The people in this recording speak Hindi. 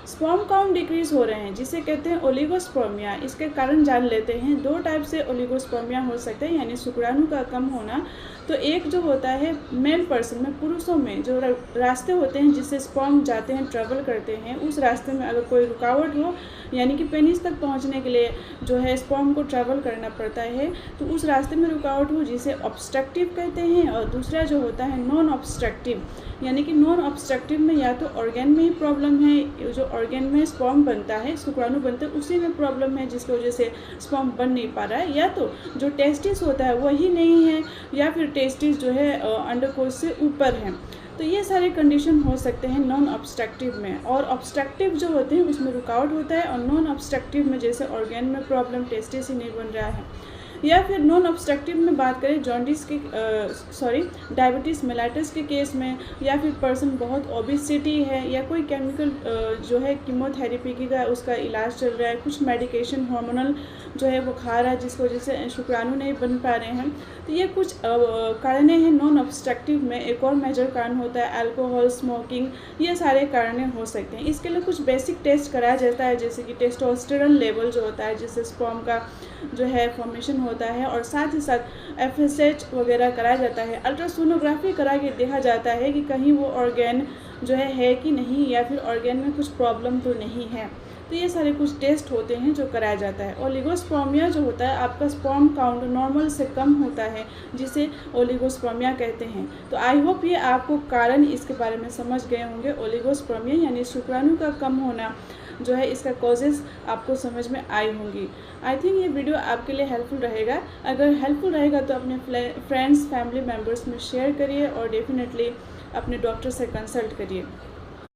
स्पर्म काउंट डिक्रीज हो रहे हैं जिसे कहते हैं ओलिगोस्पर्मिया। इसके कारण जान लेते हैं। दो टाइप से ओलिगोस्पर्मिया हो सकते हैं, यानी शुक्राणु का कम होना। तो एक जो होता है मेल पर्सन में, पुरुषों में जो रास्ते होते हैं जिससे स्पर्म जाते हैं, ट्रेवल करते हैं, उस रास्ते में अगर कोई रुकावट हो, यानी कि पेनिस तक पहुंचने के लिए जो है स्पर्म को ट्रैवल करना पड़ता है, तो उस रास्ते में रुकावट हो जिसे ऑब्स्ट्रक्टिव कहते हैं। और दूसरा जो होता है नॉन ऑब्स्ट्रक्टिव, यानी कि नॉन ऑब्स्ट्रक्टिव में या तो ऑर्गेन में ही प्रॉब्लम है, जो ऑर्गेन में स्पर्म बनता है, शुक्राणु बनते हैं, उसी में प्रॉब्लम है जिसकी वजह से स्पर्म बन नहीं पा रहा है, या तो जो टेस्टिस होता है वही नहीं है, या फिर टेस्टिस जो है अंडकोश से ऊपर है। तो ये सारे कंडीशन हो सकते हैं नॉन ऑब्स्ट्रक्टिव में। और ऑब्स्ट्रक्टिव जो होते हैं उसमें रुकावट होता है, और नॉन ऑब्स्ट्रक्टिव में जैसे ऑर्गेन में प्रॉब्लम, टेस्टिस ही नहीं बन रहा है। या फिर नॉन ऑब्स्ट्रक्टिव में बात करें जॉन्डिस के डायबिटीज़ मेलाइटिस के केस में, या फिर पर्सन बहुत ओबेसिटी है, या कोई केमिकल जो है कीमोथेरेपी की का उसका इलाज चल रहा है, कुछ मेडिकेशन हार्मोनल जो है वो खा रहा है जिसकी वजह से शुक्राणु नहीं बन पा रहे हैं। तो ये कुछ कारण हैं नॉन ऑब्स्ट्रक्टिव में। एक और मेजर कारण होता है अल्कोहल, स्मोकिंग, ये सारे कारण हो सकते हैं। इसके लिए कुछ बेसिक टेस्ट कराया जाता है, जैसे कि टेस्टोस्टेरोन लेवल जो होता है जिससे स्पर्म का जो है फॉर्मेशन होता है, और साथ ही साथ FSH वगैरह कराया जाता है। अल्ट्रासोनोग्राफी करा के देखा जाता है कि कहीं वो ऑर्गेन जो है कि नहीं, या फिर ऑर्गेन में कुछ प्रॉब्लम तो नहीं है। तो ये सारे कुछ टेस्ट होते हैं जो कराया जाता है। ओलिगोस्पर्मिया जो होता है, आपका स्पर्म काउंट नॉर्मल से कम होता है जिसे ओलिगोस्पर्मिया कहते हैं। तो आई होप ये आपको कारण इसके बारे में समझ गए होंगे। ओलिगोस्पर्मिया यानी शुक्राणु का कम होना जो है, इसका कॉजेज़ आपको समझ में आई होंगी। आई थिंक ये वीडियो आपके लिए हेल्पफुल रहेगा। अगर हेल्पफुल रहेगा तो अपने फ्रेंड्स, फैमिली मेम्बर्स में शेयर करिए, और डेफिनेटली अपने डॉक्टर से कंसल्ट करिए।